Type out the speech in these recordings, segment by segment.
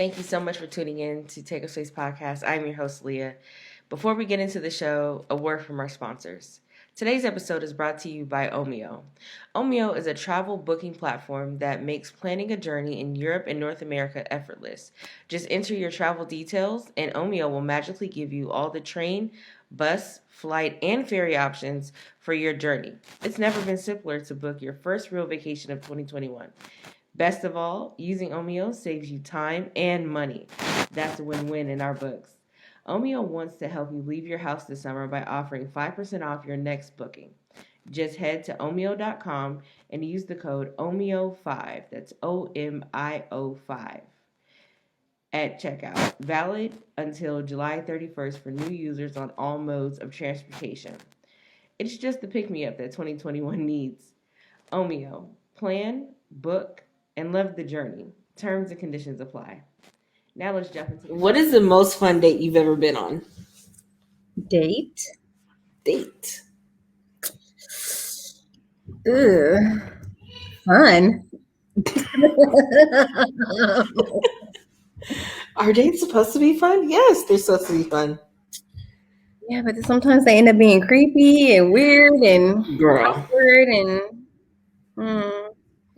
Thank you so much for tuning in to Take a Space Podcast. I'm your host, Leah. Before we get into the show, a word from our sponsors. Today's episode is brought to you by Omio. Omio is a travel booking platform that makes planning a journey in Europe and North America effortless. Just enter your travel details, and Omio will magically give you all the train, bus, flight, and ferry options for your journey. It's never been simpler to book your first real vacation of 2021. Best of all, using Omeo saves you time and money. That's a win-win in our books. Omeo wants to help you leave your house this summer by offering 5% off your next booking. Just head to omeo.com and use the code OMIO5, that's OMIO 5, at checkout. Valid until July 31st for new users on all modes of transportation. It's just the pick-me-up that 2021 needs. Omeo. Plan, book, and love the journey. Terms and conditions apply. Now let's jump into What is the most fun date you've ever been on? Date. Ugh. Fun. Are dates supposed to be fun? Yes, they're supposed to be fun. Yeah, but sometimes they end up being creepy and weird and awkward and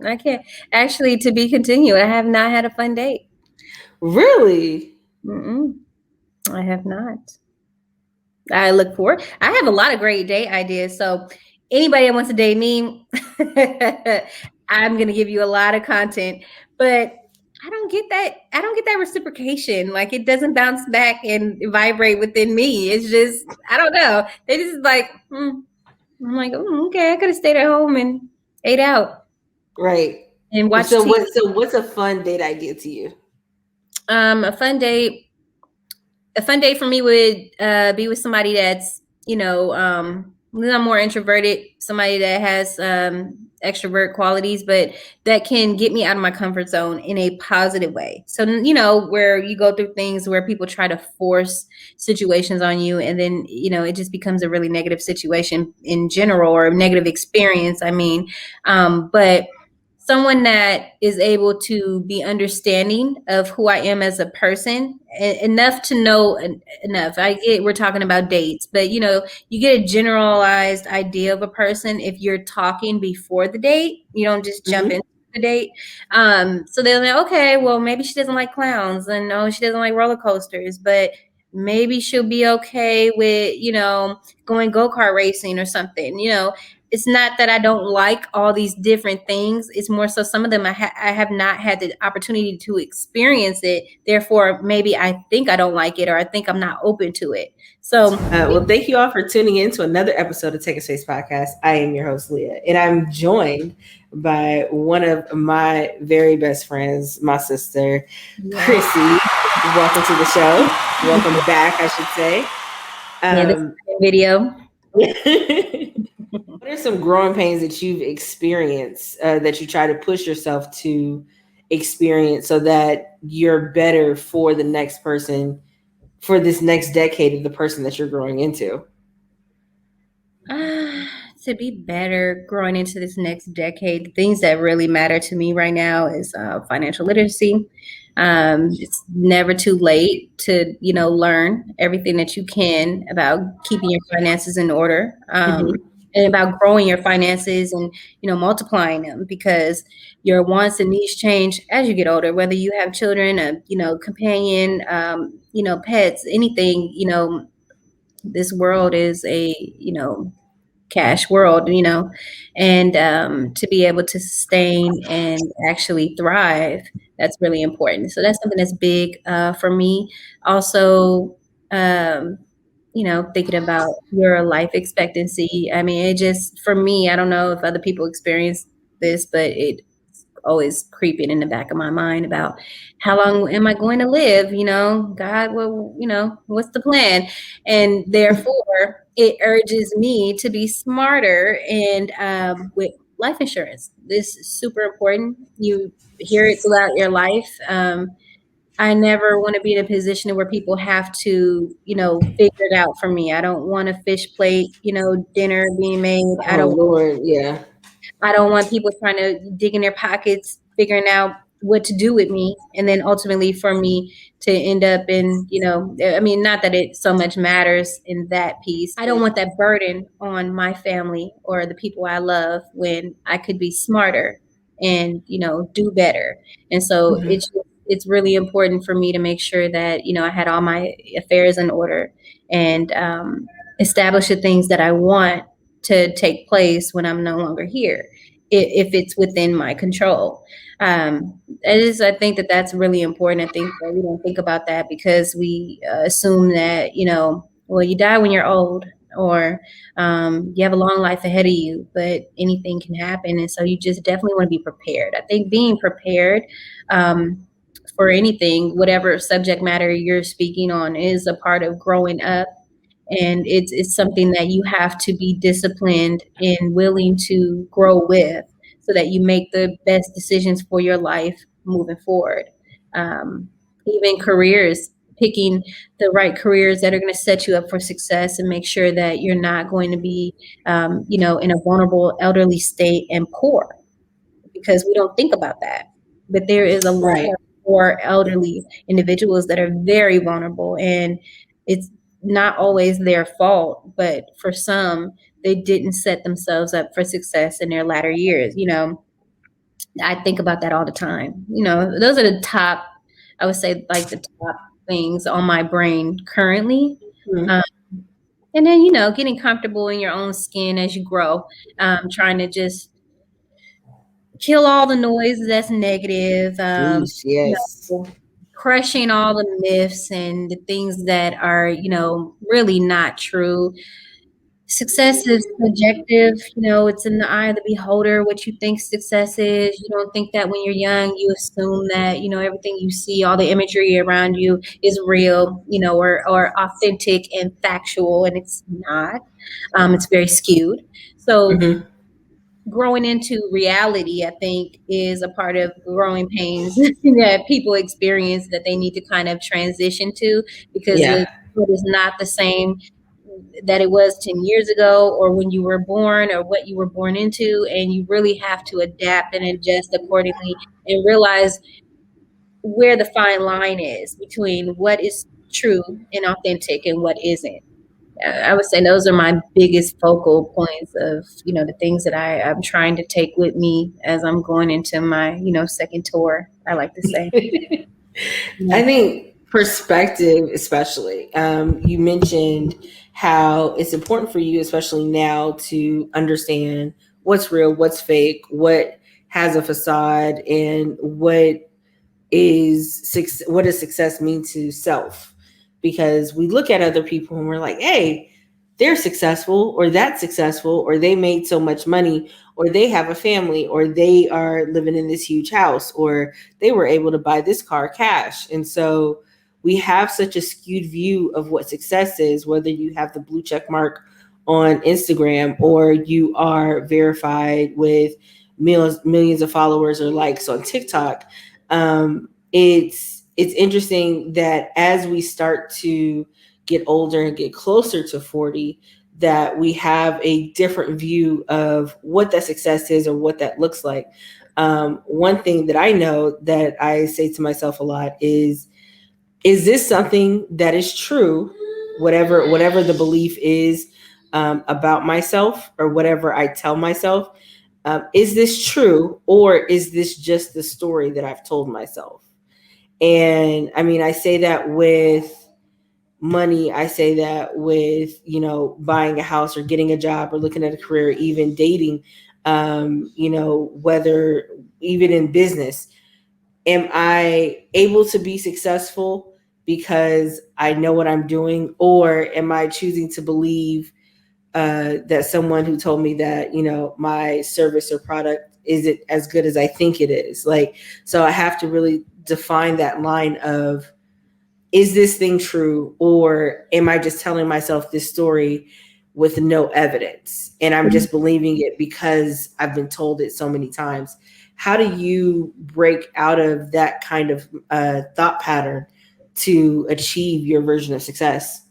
I can't. Actually, to be continued, I have not had a fun date. Really? I have not. I look forward. I have a lot of great date ideas. So anybody that wants to date me, I'm going to give you a lot of content, but I don't get that reciprocation. Like, it doesn't bounce back and vibrate within me. It's just, I don't know. They just like, I'm like, okay, I could have stayed at home and ate out. Right. And watched TV. What's a fun date idea to you? A fun date for me would be with somebody that's, I'm more introverted, somebody that has extrovert qualities, but that can get me out of my comfort zone in a positive way. So, where you go through things where people try to force situations on you, and then, it just becomes a really negative situation in general, or a negative experience. But someone that is able to be understanding of who I am as a person, enough to know enough. We're talking about dates, but you get a generalized idea of a person if you're talking before the date. You don't just jump into the date. So they're like, okay, well, maybe she doesn't like clowns, and no, she doesn't like roller coasters, but maybe she'll be okay with, going go-kart racing or something. It's not that I don't like all these different things. It's more so some of them I have not had the opportunity to experience it. Therefore, maybe I think I don't like it, or I think I'm not open to it. So, well, thank you all for tuning in to another episode of Take a Space Podcast. I am your host, Leah, and I'm joined by one of my very best friends, my sister, Chrissy. Welcome to the show. Welcome back, I should say. Video. What are some growing pains that you've experienced that you try to push yourself to experience so that you're better for the next person, for this next decade of the person that you're growing into? To be better growing into this next decade, the things that really matter to me right now is financial literacy. It's never too late to, learn everything that you can about keeping your finances in order. And about growing your finances and, multiplying them, because your wants and needs change as you get older, whether you have children, a companion, pets, anything. This world is a, cash world, and to be able to sustain and actually thrive, that's really important. So that's something that's big for me. Also, thinking about your life expectancy. It just, for me, I don't know if other people experience this, but it's always creeping in the back of my mind about how long am I going to live? God, well, what's the plan? And therefore, it urges me to be smarter and with life insurance. This is super important. You hear it throughout your life. I never want to be in a position where people have to, figure it out for me. I don't want a fish plate, dinner being made. I don't want people trying to dig in their pockets, figuring out what to do with me, and then ultimately for me to end up in, I mean, not that it so much matters in that piece. I don't want that burden on my family or the people I love when I could be smarter and, do better. And so Mhm. it's really important for me to make sure that, I had all my affairs in order, and establish the things that I want to take place when I'm no longer here, if it's within my control. I think that that's really important. I think that we don't think about that because we assume that, well, you die when you're old, or you have a long life ahead of you, but anything can happen. And so you just definitely want to be prepared. I think being prepared for anything, whatever subject matter you're speaking on, is a part of growing up, and it's something that you have to be disciplined and willing to grow with, so that you make the best decisions for your life moving forward. Even careers, picking the right careers that are going to set you up for success and make sure that you're not going to be in a vulnerable elderly state and poor, because we don't think about that. But there is a lot Right. of poor elderly individuals that are very vulnerable, and it's not always their fault, but for some, they didn't set themselves up for success in their latter years. I think about that all the time. Those are the top, I would say, like the top things on my brain currently. Mhm. Um, and then, getting comfortable in your own skin as you grow, trying to just kill all the noise that's negative, Jeez, yes. crushing all the myths and the things that are, really not true. Success is subjective, it's in the eye of the beholder what you think success is. You don't think that when you're young, you assume that, everything you see, all the imagery around you is real, or authentic and factual, and it's not. It's very skewed. So Mhm. growing into reality, I think, is a part of growing pains that people experience, that they need to kind of transition to, because the Yeah. world is not the same that it was 10 years ago, or when you were born, or what you were born into. And you really have to adapt and adjust accordingly, and realize where the fine line is between what is true and authentic and what isn't. I would say those are my biggest focal points of, the things that I'm trying to take with me as I'm going into my, second tour, I like to say. Yeah. I think perspective, especially. You mentioned how it's important for you, especially now, to understand what's real, what's fake, what has a facade, and what does success mean to self. Because we look at other people and we're like, hey, they're successful, or that's successful, or they made so much money, or they have a family, or they are living in this huge house, or they were able to buy this car cash. And so we have such a skewed view of what success is, whether you have the blue check mark on Instagram, or you are verified with millions of followers or likes on TikTok. It's interesting that as we start to get older and get closer to 40, that we have a different view of what that success is or what that looks like. One thing that I know that I say to myself a lot is this something that is true, whatever the belief is about myself, or whatever I tell myself, is this true, or is this just the story that I've told myself? And I mean, I say that with money. I say that with, buying a house or getting a job or looking at a career, even dating, whether even in business. Am I able to be successful because I know what I'm doing? Or am I choosing to believe that someone who told me that, my service or product isn't as good as I think it is? Like, so I have to really define that line of, is this thing true, or am I just telling myself this story with no evidence and I'm just believing it because I've been told it so many times? How do you break out of that kind of thought pattern to achieve your version of success?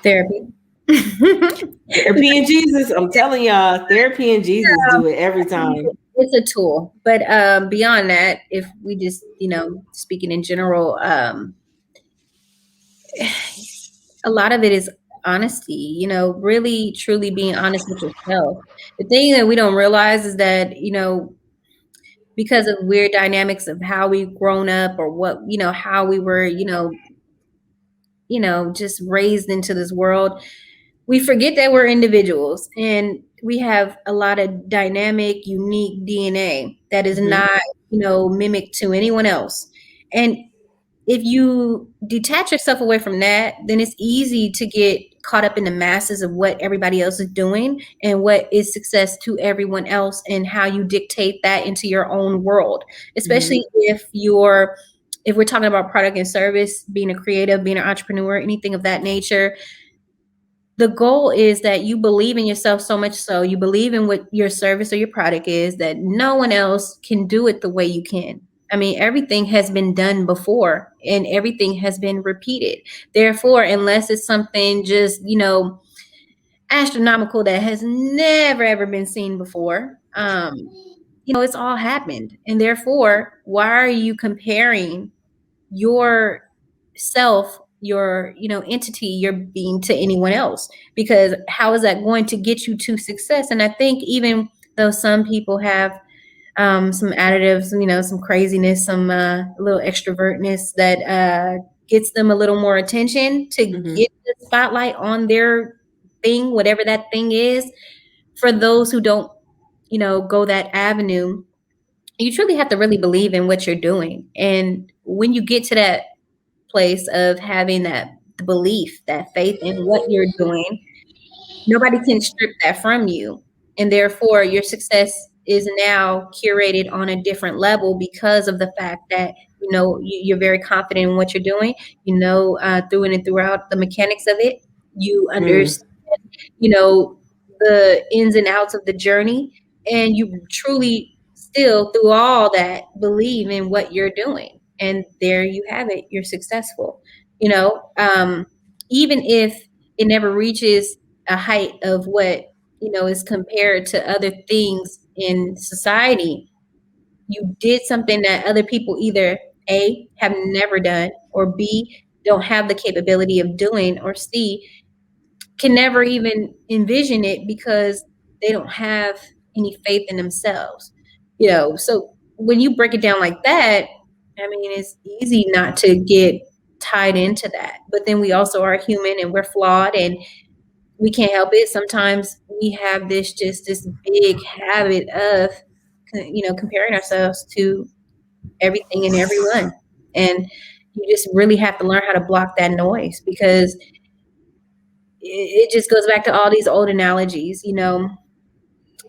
Therapy. Therapy and Jesus. I'm telling y'all, therapy and Jesus do it every time. it's a tool, but beyond that, if we just, speaking in general, a lot of it is honesty, really truly being honest with yourself. The thing that we don't realize is that, because of weird dynamics of how we've grown up or what, how we were, just raised into this world, we forget that we're individuals and we have a lot of dynamic, unique DNA that is not, mimicked to anyone else. And if you detach yourself away from that, then it's easy to get caught up in the masses of what everybody else is doing and what is success to everyone else and how you dictate that into your own world. Especially if we're talking about product and service, being a creative, being an entrepreneur, anything of that nature, the goal is that you believe in yourself so much so you believe in what your service or your product is that no one else can do it the way you can. I mean, everything has been done before and everything has been repeated. Therefore, unless it's something just, astronomical that has never ever been seen before, it's all happened. And therefore, why are you comparing your self, your entity, your being to anyone else? Because how is that going to get you to success? And I think even though some people have some additives, some craziness, some little extrovertness that gets them a little more attention to get the spotlight on their thing, whatever that thing is. For those who don't go that avenue, you truly have to really believe in what you're doing. And when you get to that place of having that belief, that faith in what you're doing, nobody can strip that from you. And therefore, your success is now curated on a different level because of the fact that, you're very confident in what you're doing, through and throughout the mechanics of it. You understand, the ins and outs of the journey. And you truly still, through all that, believe in what you're doing. And there you have it. You're successful. Even if it never reaches a height of what is compared to other things in society, you did something that other people either A, have never done, or B, don't have the capability of doing, or C, can never even envision it because they don't have any faith in themselves. So when you break it down like that, I mean, it's easy not to get tied into that. But then we also are human and we're flawed and we can't help it. Sometimes we have this big habit of, comparing ourselves to everything and everyone. And you just really have to learn how to block that noise, because it just goes back to all these old analogies. If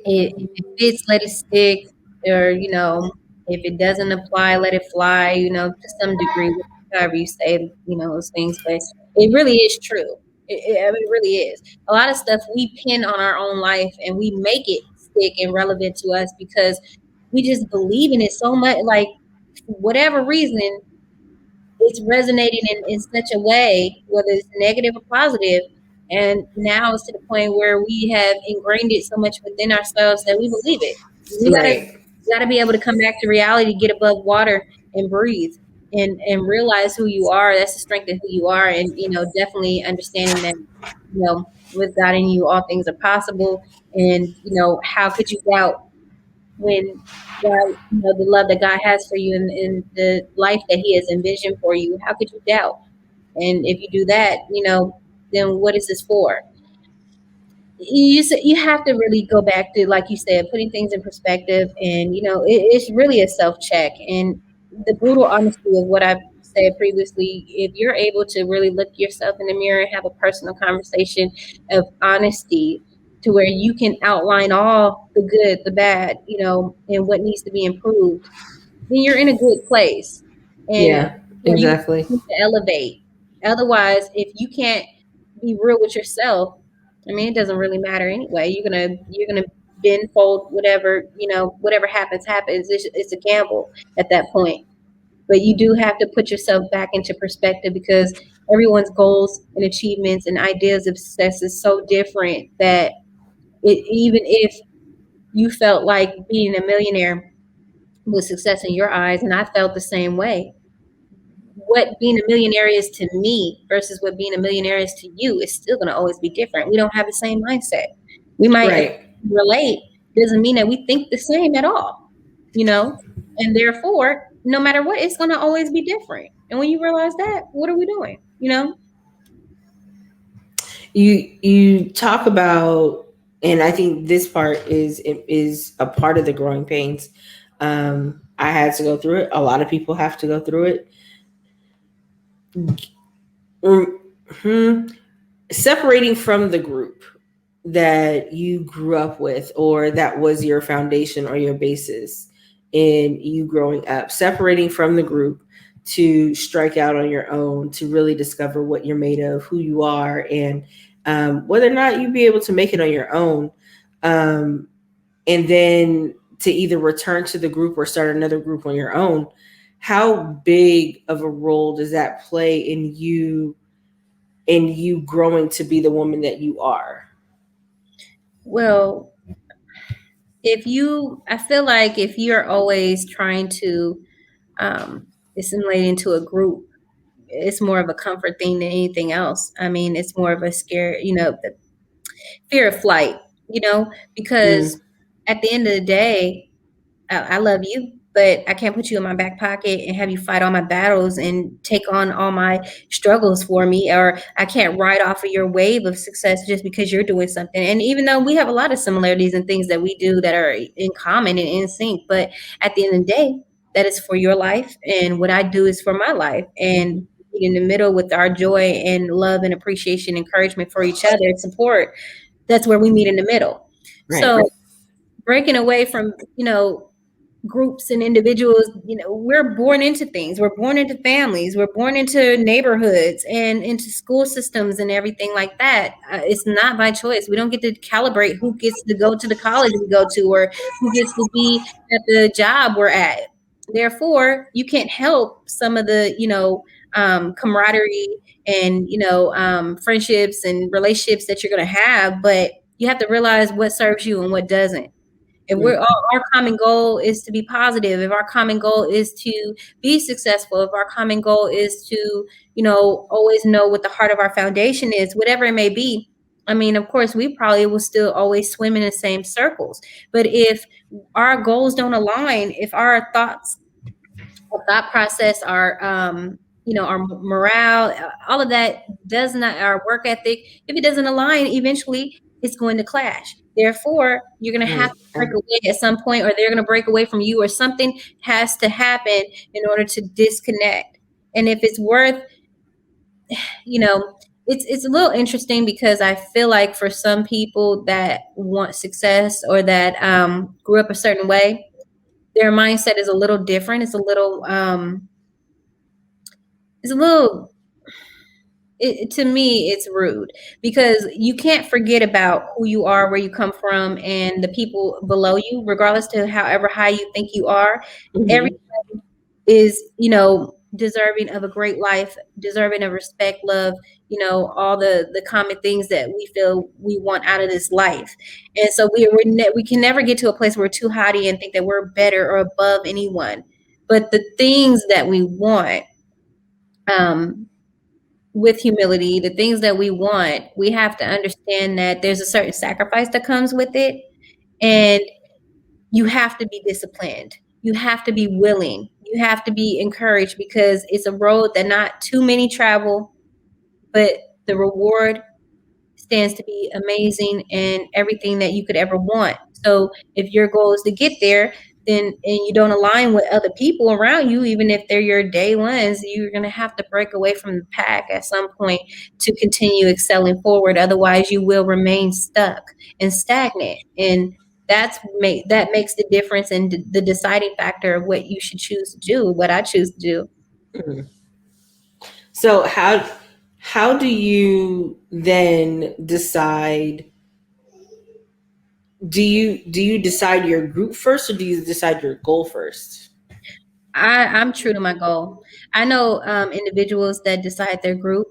it fits, let it stick, or if it doesn't apply, let it fly. To some degree, however you say those things, but it really is true. I mean, it really is. A lot of stuff we pin on our own life, and we make it stick and relevant to us because we just believe in it so much. Like, for whatever reason, it's resonating in such a way, whether it's negative or positive. And now it's to the point where we have ingrained it so much within ourselves that we believe it. Right. We gotta be able to come back to reality, get above water and breathe and realize who you are. That's the strength of who you are. And, definitely understanding that, with God in you, all things are possible. And, how could you doubt when God, the love that God has for you and the life that He has envisioned for you? How could you doubt? And if you do that, then what is this for? You have to really go back to, like you said, putting things in perspective, and it's really a self check. And the brutal honesty of what I've said previously, if you're able to really look yourself in the mirror and have a personal conversation of honesty, to where you can outline all the good, the bad, and what needs to be improved, then you're in a good place. And Yeah, where you exactly. need to elevate. Otherwise, if you can't be real with yourself, I mean, it doesn't really matter anyway. You're gonna bend, fold, whatever, whatever happens. It's a gamble at that point. But you do have to put yourself back into perspective, because everyone's goals and achievements and ideas of success is so different that even if you felt like being a millionaire was success in your eyes, and I felt the same way. What being a millionaire is to me versus what being a millionaire is to you is still going to always be different. We don't have the same mindset. We might Right. relate, doesn't mean that we think the same at all, and therefore, no matter what, it's going to always be different. And when you realize that, what are we doing? You talk about, and I think this part is a part of the growing pains. I had to go through it. A lot of people have to go through it. Separating from the group that you grew up with, or that was your foundation or your basis in you growing up, separating from the group to strike out on your own, to really discover what you're made of, who you are, and whether or not you be able to make it on your own. And then to either return to the group or start another group on your own. How big of a role does that play in you growing to be the woman that you are? Well, I feel like if you're always trying to assimilate into a group, it's more of a comfort thing than anything else. I mean, it's more of a scare, the fear of flight, because at the end of the day, I love you, but I can't put you in my back pocket and have you fight all my battles and take on all my struggles for me, or I can't ride off of your wave of success just because you're doing something. And even though we have a lot of similarities and things that we do that are in common and in sync, but at the end of the day, that is for your life, and what I do is for my life. And in the middle with our joy and love and appreciation, encouragement for each other, support, that's where we meet in the middle. Right. So breaking away from, groups and individuals, we're born into things. We're born into families. We're born into neighborhoods and into school systems and everything like that. It's not by choice. We don't get to calibrate who gets to go to the college we go to, or who gets to be at the job we're at. Therefore, you can't help some of the, camaraderie and, friendships and relationships that you're going to have, but you have to realize what serves you and what doesn't. If our common goal is to be positive, if our common goal is to be successful, if our common goal is to, always know what the heart of our foundation is, whatever it may be. I mean, of course, we probably will still always swim in the same circles. But if our goals don't align, if our thought process, our our morale, all of that does not, our work ethic, if it doesn't align, eventually it's going to clash. Therefore, you're going to have to break away at some point, or they're going to break away from you, or something has to happen in order to disconnect. And if it's worth, it's a little interesting, because I feel like for some people that want success, or that grew up a certain way, their mindset is a little different. It's a little to me, it's rude, because you can't forget about who you are, where you come from, and the people below you, regardless to however high you think you are. Everybody is, deserving of a great life, deserving of respect, love, all the common things that we feel we want out of this life. And so we can never get to a place where we're too haughty and think that we're better or above anyone. But the things that we want, with humility, the things that we want, we have to understand that there's a certain sacrifice that comes with it. And you have to be disciplined. You have to be willing. You have to be encouraged, because it's a road that not too many travel, but the reward stands to be amazing and everything that you could ever want. So if your goal is to get there, then, and you don't align with other people around you, even if they're your day ones, you're going to have to break away from the pack at some point to continue excelling forward. Otherwise, you will remain stuck and stagnant. And that makes the difference in the deciding factor of what you should choose to do, what I choose to do. So how do you then decide? Do you decide your group first, or do you decide your goal first? I'm true to my goal. I know individuals that decide their group.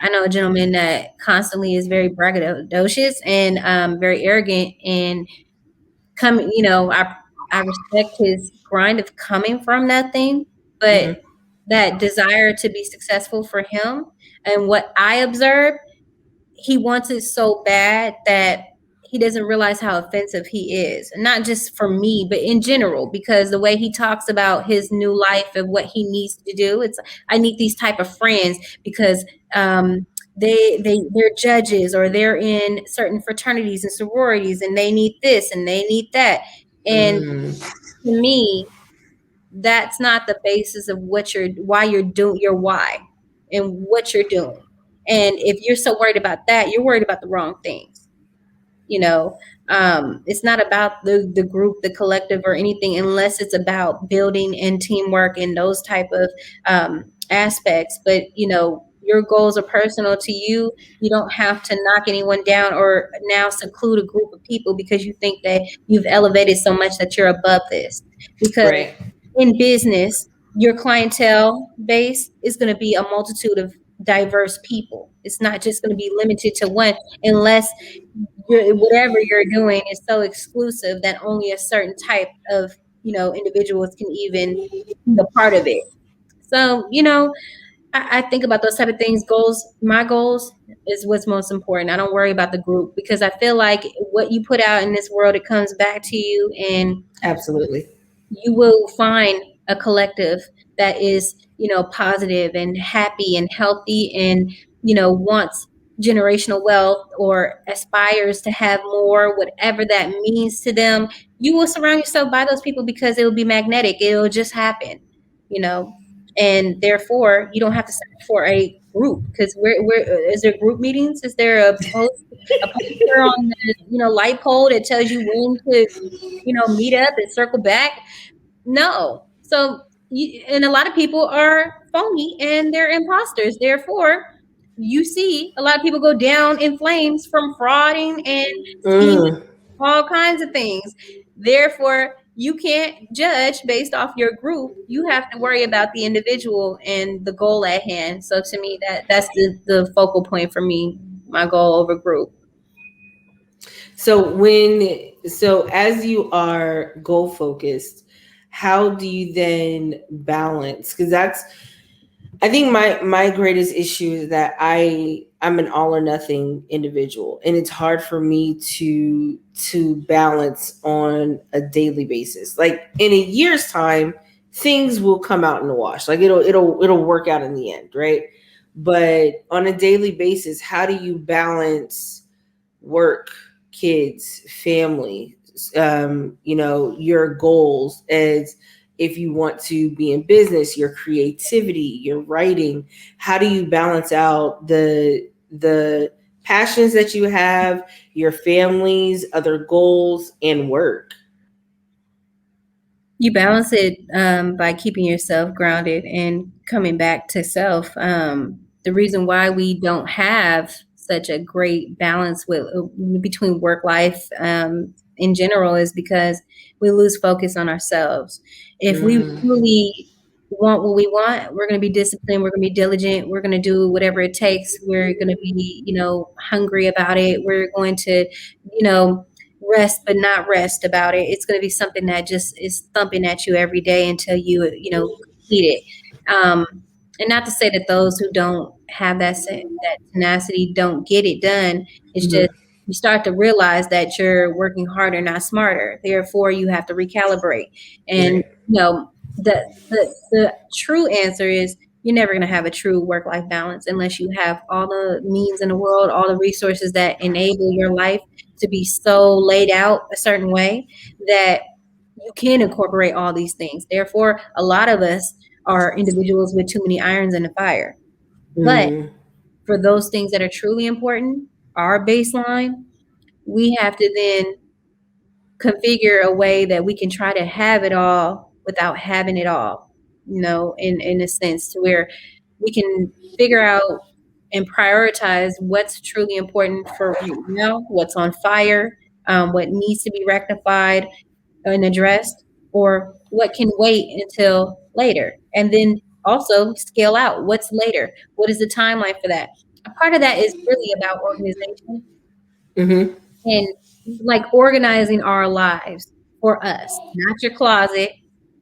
I know a gentleman that constantly is very braggadocious and very arrogant, and coming, I respect his grind of coming from nothing, but Mm-hmm. that desire to be successful for him and what I observe, he wants it so bad that he doesn't realize how offensive he is. Not just for me, but in general, because the way he talks about his new life and what he needs to do, it's I need these type of friends because they're judges or they're in certain fraternities and sororities and they need this and they need that. And Mm. to me, that's not the basis of what you're why you're doing your why and what you're doing. And if you're so worried about that, you're worried about the wrong things. you know it's not about the group, the collective, or anything, unless it's about building and teamwork and those type of aspects. But your goals are personal to you. You don't have to knock anyone down or now seclude a group of people because you think that you've elevated so much that you're above this. Because Right. in business, your clientele base is going to be a multitude of diverse people. It's not just going to be limited to one, unless whatever you're doing is so exclusive that only a certain type of individuals can even be a part of it. So I think about those type of things. Goals, my goals is what's most important. I don't worry about the group because I feel like what you put out in this world, it comes back to you, and Absolutely. you will find a collective that is positive and happy and healthy and wants generational wealth or aspires to have more, whatever that means to them. You will surround yourself by those people because it will be magnetic. It will just happen, you know and therefore you don't have to search for a group. Because where is there group meetings? Is there a poster on the light pole that tells you when to meet up and circle back? No. So, and a lot of people are phony and they're imposters. Therefore, you see a lot of people go down in flames from frauding and scheming, Mm. all kinds of things. Therefore, you can't judge based off your group. You have to worry about the individual and the goal at hand. So to me, that's the focal point for me, my goal over group. So as you are goal focused, how do you then balance? Because that's, I think my greatest issue is that I'm an all or nothing individual, and it's hard for me to balance on a daily basis. Like in a year's time, things will come out in the wash. Like it'll work out in the end, right? But on a daily basis, how do you balance work, kids, family, your goals, as if you want to be in business, your creativity, your writing? How do you balance out the passions that you have, your families, other goals, and work? You balance it by keeping yourself grounded and coming back to self. The reason why we don't have such a great balance between work life in general is because we lose focus on ourselves. If we Mm, truly want what we want, we're going to be disciplined. We're going to be diligent. We're going to do whatever it takes. We're going to be, hungry about it. We're going to, you know, rest but not rest about it. It's going to be something that just is thumping at you every day until complete it. And not to say that those who don't have that tenacity don't get it done. It's just mhm. you start to realize that you're working harder, not smarter. Therefore, you have to recalibrate. And Right. the true answer is you're never going to have a true work life balance unless you have all the means in the world, all the resources that enable your life to be so laid out a certain way that you can incorporate all these things. Therefore, a lot of us are individuals with too many irons in the fire. But Mm, for those things that are truly important, our baseline, we have to then configure a way that we can try to have it all without having it all, in a sense to where we can figure out and prioritize what's truly important for right now, what's on fire, what needs to be rectified and addressed, or what can wait until later. And then also scale out what's later. What is the timeline for that? A part of that is really about organization mhm. and like organizing our lives for us, not your closet,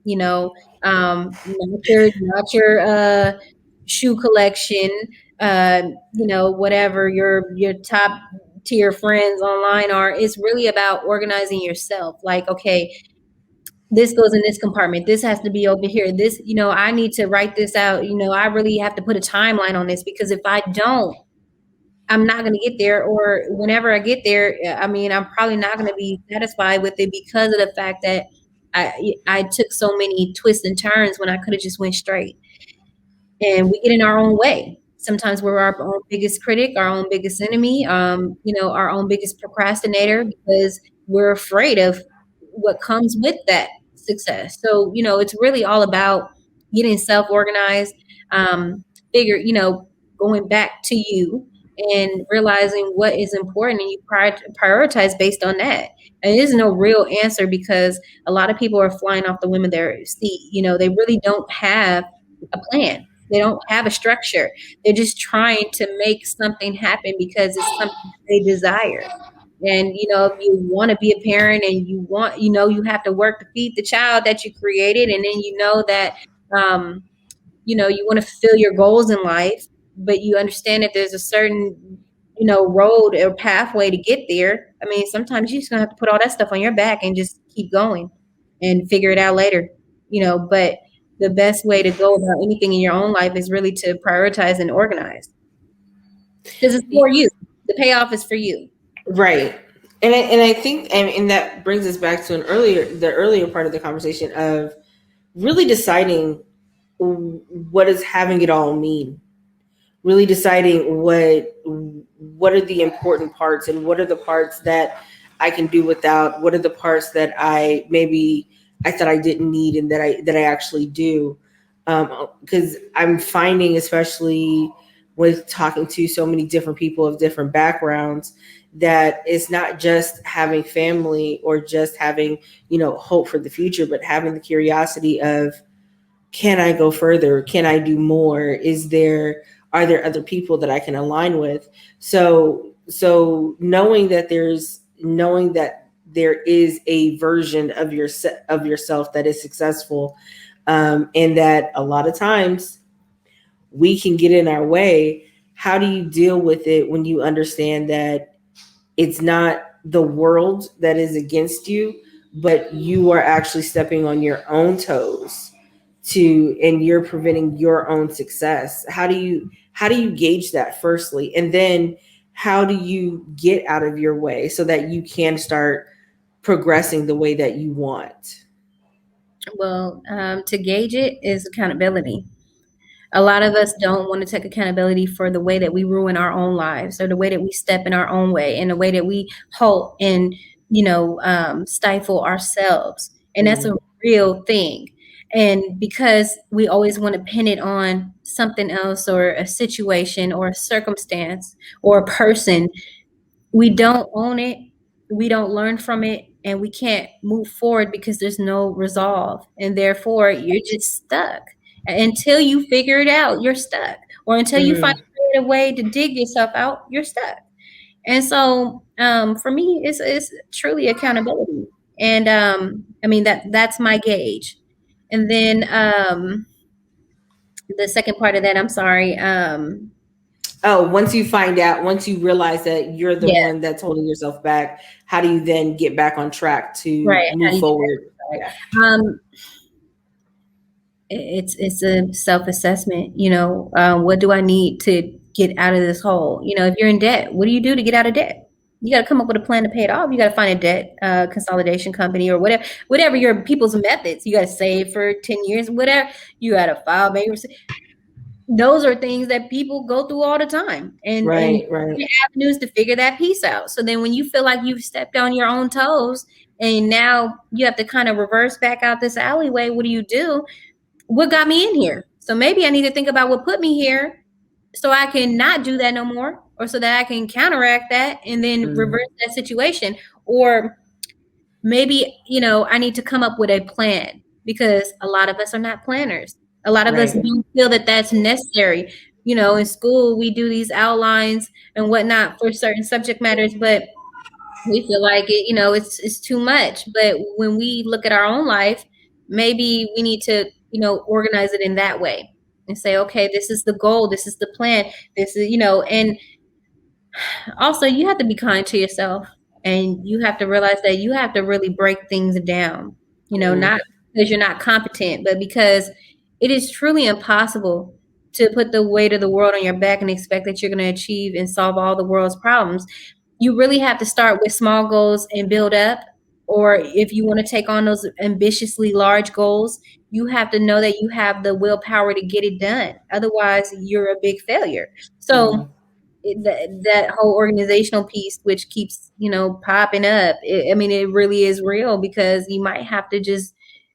you know, not your shoe collection, whatever your top tier friends online are. It's really about organizing yourself. Like, okay, this goes in this compartment. This has to be over here. This, I need to write this out. I really have to put a timeline on this, because if I don't, I'm not going to get there. Or whenever I get there, I mean, I'm probably not going to be satisfied with it, because of the fact that I took so many twists and turns when I could have just went straight. And we get in our own way. Sometimes we're our own biggest critic, our own biggest enemy, our own biggest procrastinator, because we're afraid of what comes with that success. So, it's really all about getting self organized, figure, going back to you and realizing what is important, and you prioritize based on that. And there's no real answer, because a lot of people are flying off the whim of their seat. They really don't have a plan. They don't have a structure. They're just trying to make something happen because it's something they desire. And if you want to be a parent, and you have to work to feed the child that you created, and then that um, you want to fulfill your goals in life, but you understand that there's a certain road or pathway to get there. I mean, sometimes you're just gonna have to put all that stuff on your back and just keep going and figure it out later. But the best way to go about anything in your own life is really to prioritize and organize, because it's for you. The payoff is for you. Right. And I think, and that brings us back to the earlier part of the conversation of really deciding what does having it all mean. Really deciding what are the important parts, and what are the parts that I can do without, what are the parts that I thought I didn't need, and that I actually do. Because I'm finding, especially with talking to so many different people of different backgrounds, that it's not just having family or just having, hope for the future, but having the curiosity of, can I go further? Can I do more? Are there other people that I can align with? So knowing that there is a version of yourself that is successful, and that a lot of times we can get in our way. How do you deal with it when you understand that it's not the world that is against you, but you are actually stepping on your own toes and you're preventing your own success? How do you gauge that, firstly? And then how do you get out of your way so that you can start progressing the way that you want? Well, to gauge it is accountability. A lot of us don't want to take accountability for the way that we ruin our own lives, or the way that we step in our own way, and the way that we halt and stifle ourselves. And that's a real thing. And because we always want to pin it on something else, or a situation, or a circumstance, or a person, we don't own it, we don't learn from it, and we can't move forward because there's no resolve. And therefore, you're just stuck. Until you figure it out, you're stuck. Or until you find a way to dig yourself out, you're stuck. And so, for me, it's truly accountability. And I mean, that's my gauge. And then the second part of that, I'm sorry. Once you realize that you're the one that's holding yourself back, how do you then get back on track to move forward? It's a self-assessment. What do I need to get out of this hole? If you're in debt, what do you do to get out of debt? You got to come up with a plan to pay it off. You got to find a debt consolidation company, or whatever your people's methods. You got to save for 10 years, whatever. You got to file bankruptcy. Those are things that people go through all the time, and avenues to figure that piece out. So then when you feel like you've stepped on your own toes, and now you have to kind of reverse back out this alleyway, what do you do? What got me in here? So maybe I need to think about what put me here, so I can not do that no more, or so that I can counteract that and then reverse that situation. Or maybe, I need to come up with a plan, because a lot of us are not planners. A lot of us don't feel that that's necessary. In school, we do these outlines and whatnot for certain subject matters, but We feel like it, it's too much. But when we look at our own life, maybe we need to, organize it in that way and say, okay, this is the goal, this is the plan, this is, and also you have to be kind to yourself, and you have to realize that you have to really break things down, not because you're not competent, but because it is truly impossible to put the weight of the world on your back and expect that you're going to achieve and solve all the world's problems. You really have to start with small goals and build up. Or if you want to take on those ambitiously large goals, you have to know that you have the willpower to get it done. Otherwise, you're a big failure. So that whole organizational piece, which keeps popping up, I mean, it really is real, because you might have to just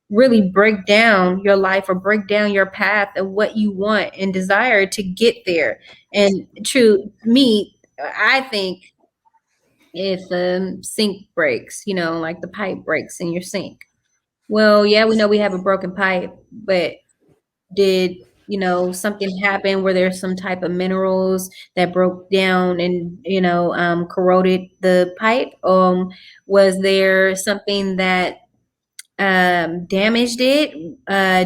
really break down your life or break down your path of what you want and desire to get there. And true me, I think if the sink breaks, like the pipe breaks in your sink, well, yeah, we know we have a broken pipe, but did something happen where there's some type of minerals that broke down and corroded the pipe? Was there something that damaged it?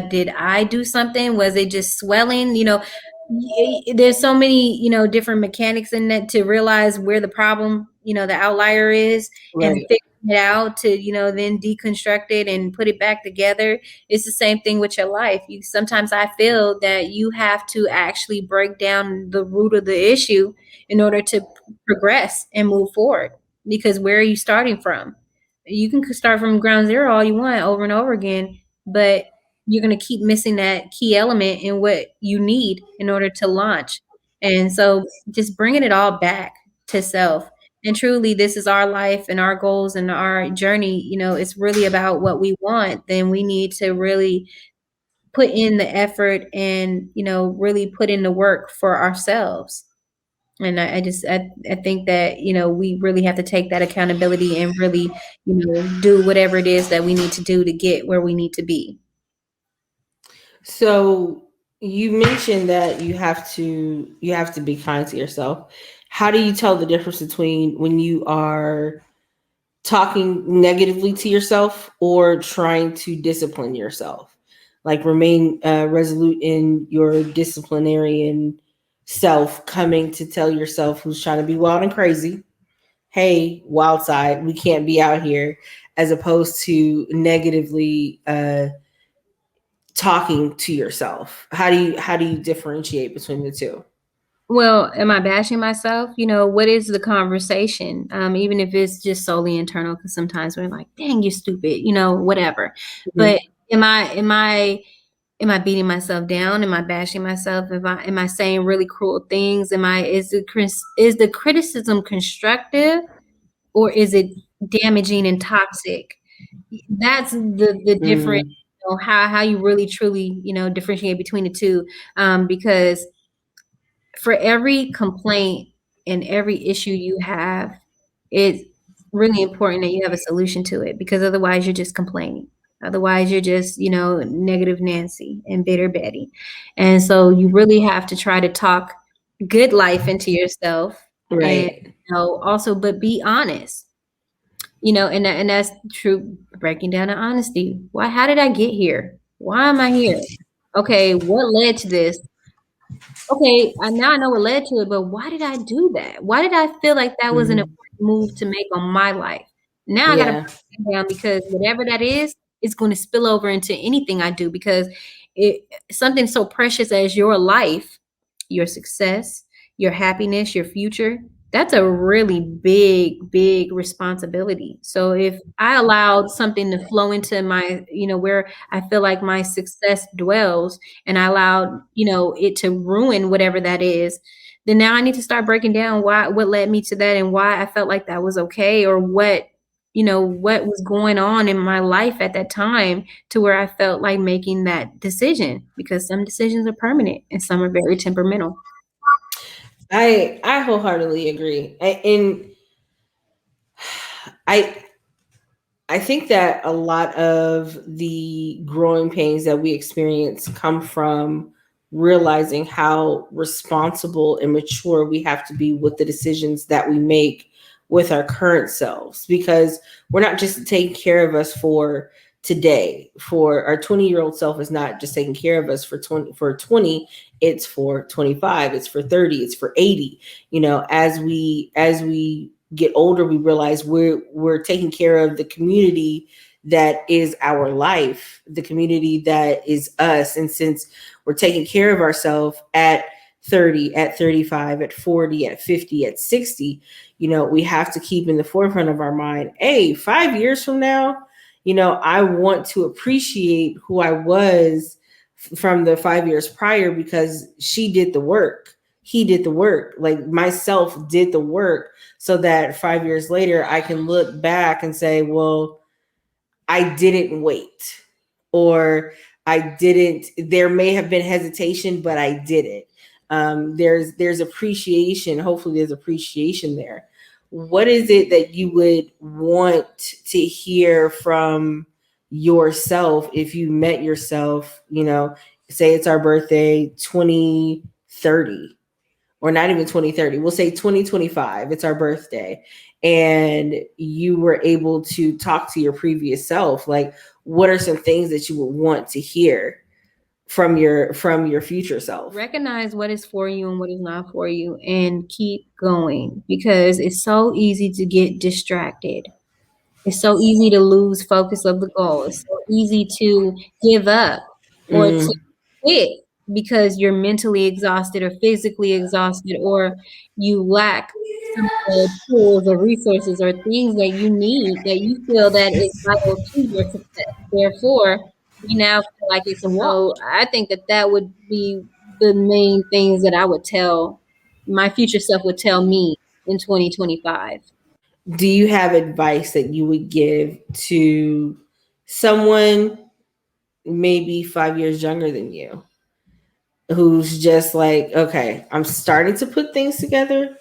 Did I do something? Was it just swelling? There's so many different mechanics in that to realize where the problem, the outlier is, and Right. figure it out to then deconstruct it and put it back together. It's the same thing with your life. You sometimes, I feel that you have to actually break down the root of the issue in order to progress and move forward, because where are you starting from? You can start from ground zero all you want over and over again, but you're going to keep missing that key element in what you need in order to launch. And so just bringing it all back to self. And truly, this is our life and our goals and our journey. It's really about what we want. Then we need to really put in the effort and, really put in the work for ourselves. And I think that, we really have to take that accountability and really, do whatever it is that we need to do to get where we need to be. So you mentioned that you have to be kind to yourself. How do you tell the difference between when you are talking negatively to yourself or trying to discipline yourself? Like remain resolute in your disciplinarian self, coming to tell yourself who's trying to be wild and crazy, hey, wild side, we can't be out here, as opposed to negatively talking to yourself. How do you differentiate between the two? Well, am I bashing myself? What is the conversation? Even if it's just solely internal, because sometimes we're like, dang, you're stupid, whatever. Mhm. But am I beating myself down? Am I bashing myself? Am I saying really cruel things? Is the criticism constructive, or is it damaging and toxic? That's the difference, Mm, how you really truly, differentiate between the two. Because for every complaint and every issue you have, it's really important that you have a solution to it, because otherwise you're just complaining. Otherwise you're just, negative Nancy and bitter Betty. And so you really have to try to talk good life into yourself, and right. also, but be honest. And that's true, breaking down to honesty. Why, how did I get here? Why am I here? Okay, what led to this? Okay, now I know what led to it, but why did I do that? Why did I feel like that was an Mhm. important move to make on my life? Now I got to break Yeah. it down, because whatever that is, it's going to spill over into anything I do, because it something so precious as your life, your success, your happiness, your future. That's a really big, big responsibility. So if I allowed something to flow into my, where I feel like my success dwells, and I allowed, it to ruin whatever that is, then now I need to start breaking down what led me to that, and why I felt like that was okay, or what was going on in my life at that time to where I felt like making that decision, because some decisions are permanent and some are very temperamental. I wholeheartedly agree. And I I think that a lot of the growing pains that we experience come from realizing how responsible and mature we have to be with the decisions that we make with our current selves, because we're not just taking care of us for today. For our 20-year-old self is not just taking care of us for 20, it's for 25, it's for 30, it's for 80. As we get older, we realize we're taking care of the community that is our life, the community that is us. And since we're taking care of ourselves at 30, at 35, at 40, at 50, at 60, we have to keep in the forefront of our mind, hey, 5 years from now, I want to appreciate who I was from the 5 years prior, because she did the work. He did the work. Like, myself did the work, so that 5 years later, I can look back and say, well, I didn't wait, or there may have been hesitation, but I did it. There's appreciation. Hopefully there's appreciation there. What is it that you would want to hear from yourself if you met yourself, say it's our birthday, 2030, or not even 2030, we'll say 2025, it's our birthday, and you were able to talk to your previous self? Like, what are some things that you would want to hear from your future self? Recognize what is for you and what is not for you, and keep going, because it's so easy to get distracted. It's so easy to lose focus of the goal. It's so easy to give up or to quit because you're mentally exhausted or physically exhausted, or you lack some of the tools or resources or things that you need, that you feel that is vital to your success. Therefore, you now feel like it's a wall. So I think that that would be the main things that I would tell my future self would tell me in 2025. Do you have advice that you would give to someone maybe 5 years younger than you, who's just like, okay, I'm starting to put things together,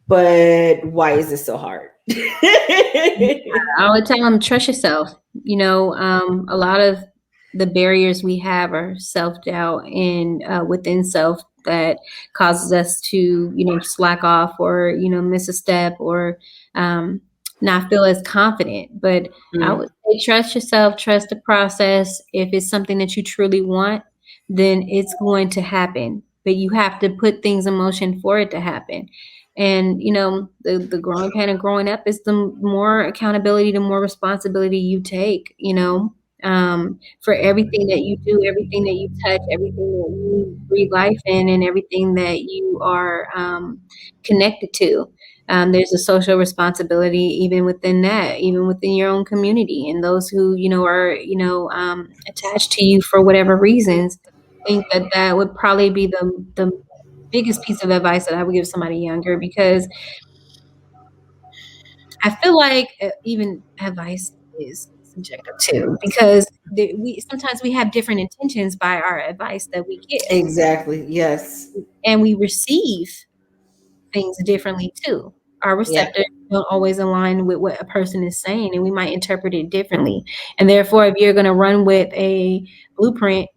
but why is this so hard? I would tell them, trust yourself. A lot of the barriers we have are self doubt and within self that causes us to, slack off, or, miss a step, or not feel as confident. But I would say, trust yourself, trust the process. If it's something that you truly want, then it's going to happen. But you have to put things in motion for it to happen. And the growing pain of growing up is the more accountability, the more responsibility you take. For everything that you do, everything that you touch, everything that you breathe life in, and everything that you are connected to. There's a social responsibility even within that, even within your own community, and those who are attached to you for whatever reasons. I think that that would probably be the biggest piece of advice that I would give somebody younger, because I feel like even advice is subjective too, because we sometimes we have different intentions by our advice that we give, Exactly. Yes. and we receive things differently too. Our Yeah. receptors don't always align with what a person is saying, and we might interpret it differently. And therefore, if you're going to run with a blueprint,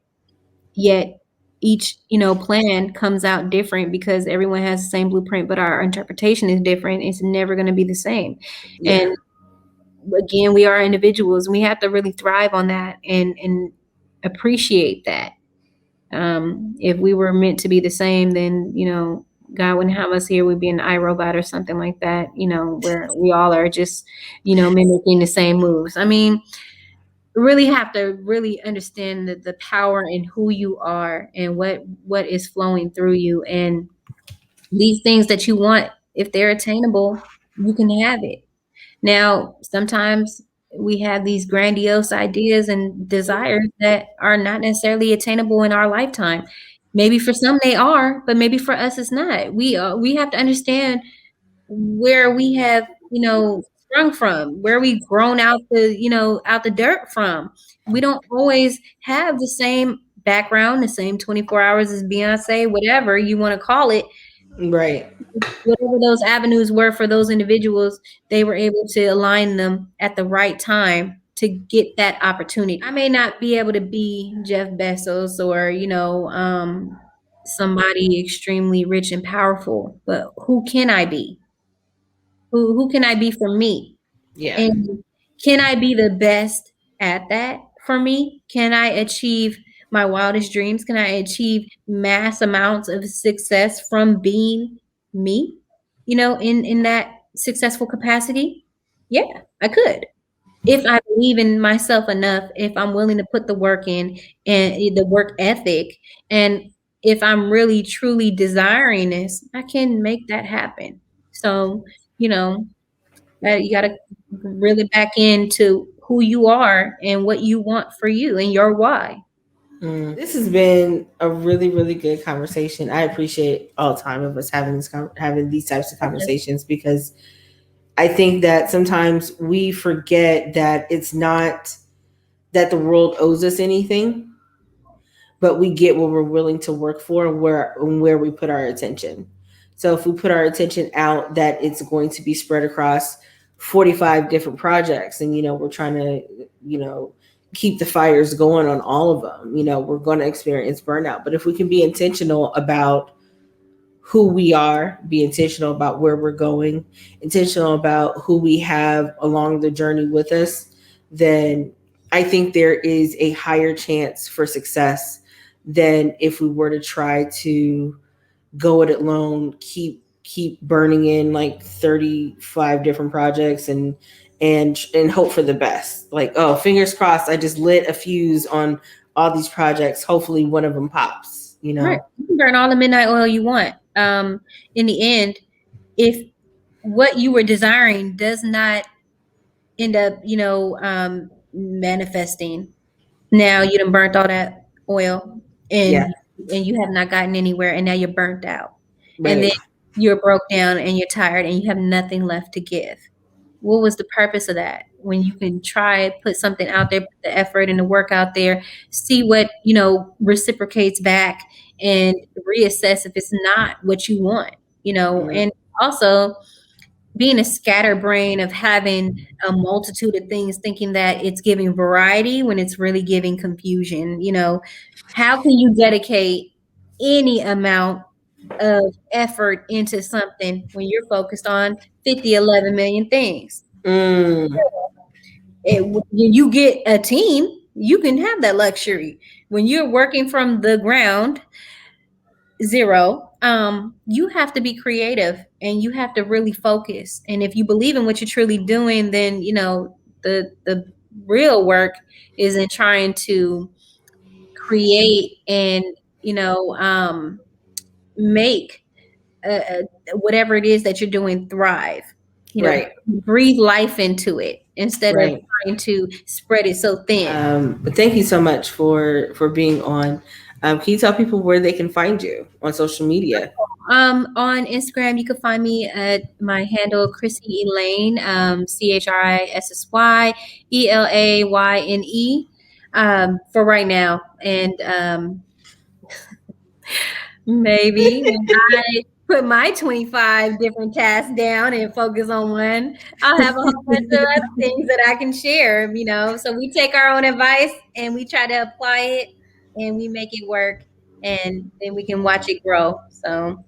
yet each plan comes out different because everyone has the same blueprint, but our interpretation is different, it's never going to be the same. Yeah. And again, we are individuals, and we have to really thrive on that and appreciate that. If we were meant to be the same, then God wouldn't have us here. We'd be an iRobot or something like that, where we all are just mimicking the same moves. I mean, really have to really understand the power in who you are and what is flowing through you, and these things that you want, if they're attainable, you can have it. Now sometimes we have these grandiose ideas and desires that are not necessarily attainable in our lifetime. Maybe for some they are, but maybe for us it's not. We have to understand where we have sprung from, where we've grown out the dirt from. We don't always have the same background, the same 24 hours as Beyonce, whatever you want to call it. Right. Whatever those avenues were for those individuals, they were able to align them at the right time to get that opportunity. I may not be able to be Jeff Bezos or somebody extremely rich and powerful, but who can I be? Who can I be for me? Yeah. And can I be the best at that for me? Can I achieve my wildest dreams? Can I achieve mass amounts of success from being me? In that successful capacity? Yeah, I could. If I believe in myself enough, if I'm willing to put the work in and the work ethic, and if I'm really truly desiring this, I can make that happen. So, you know, you got to really back into who you are and what you want for you and your why. This has been a really, really good conversation. I appreciate all time of us having having these types of conversations, because I think that sometimes we forget that it's not that the world owes us anything, but we get what we're willing to work for, and where we put our attention. So if we put our attention out that it's going to be spread across 45 different projects, and we're trying to keep the fires going on all of them, we're going to experience burnout. But if we can be intentional about who we are, be intentional about where we're going, intentional about who we have along the journey with us, then I think there is a higher chance for success than if we were to try to go it alone, keep burning in like 35 different projects, and hope for the best. Like, oh, fingers crossed, I just lit a fuse on all these projects. Hopefully one of them pops. Right. You can burn all the midnight oil you want. In the end, if what you were desiring does not end up, manifesting, now you done burnt all that oil, Yeah. and you have not gotten anywhere, and now you're burnt out. And then Right. you're broke down and you're tired and you have nothing left to give. What was the purpose of that? When you can try, put something out there, put the effort and the work out there, see what, reciprocates back, and reassess if it's not what you want. And also being a scatterbrain of having a multitude of things, thinking that it's giving variety when it's really giving confusion. How can you dedicate any amount of effort into something when you're focused on 50, 11 million things? Mm. When you get a team, you can have that luxury. When you're working from the ground zero, you have to be creative and you have to really focus. And if you believe in what you're truly doing, then the real work is in trying to create and make whatever it is that you're doing thrive. Right. Breathe life into it instead of Right. trying to spread it so thin. But thank you so much for being on. Can you tell people where they can find you on social media? On Instagram, you can find me at my handle, Chrissy Elaine, ChrissYne, for right now. And maybe when I put my 25 different tasks down and focus on one, I'll have a whole bunch of other things that I can share, So we take our own advice and we try to apply it and we make it work, and then we can watch it grow. So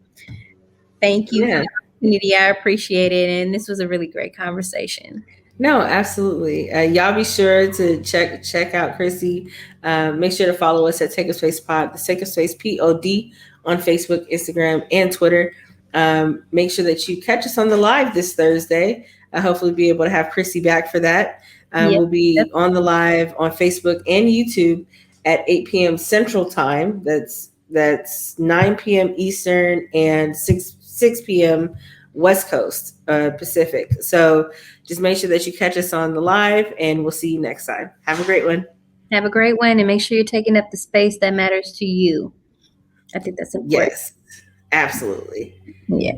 thank you for Yeah. the opportunity. I appreciate it. And this was a really great conversation. No, absolutely. Y'all be sure to check out Chrissy. Make sure to follow us at Take a Space Pod, the Take a Space Pod on Facebook, Instagram, and Twitter. Make sure that you catch us on the live this Thursday. Hopefully, be able to have Chrissy back for that. Yeah. We'll be on the live on Facebook and YouTube at 8 p.m. Central Time. That's 9 p.m. Eastern and 6 p.m. West Coast Pacific. So just make sure that you catch us on the live, and we'll see you next time. Have a great one. Have a great one, and make sure you're taking up the space that matters to you. I think that's important. Yes, absolutely. Yeah.